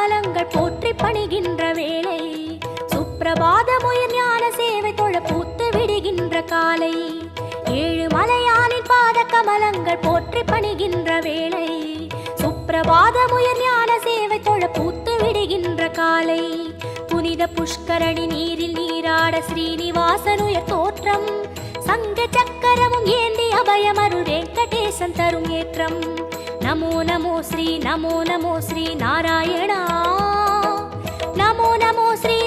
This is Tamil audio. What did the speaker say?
கமலங்கள் போற்றி பணிகின்ற வேளை, சுப்பிரபாதமுயிர் ஞான சேவை தொழ பூத்து விடுகின்ற காலை, ஏழு மலையானின் பாத கமலங்கள் போற்றி பணிகின்ற வேளை, சுப்பிரபாதமுயிர் ஞான சேவை தொழ பூத்து விடுகின்ற காலை, புனித புஷ்கரணி நீரில் நீராட ஸ்ரீனிவாசனுயர் தோற்றம், சங்க சக்கரமும் ஏந்தி அபயமருள் வெங்கடேசன் தரும் ஏற்றம். நமோ நமோ ஸ்ரீ நாராயணா, நமோ நமோ ஸ்ரீ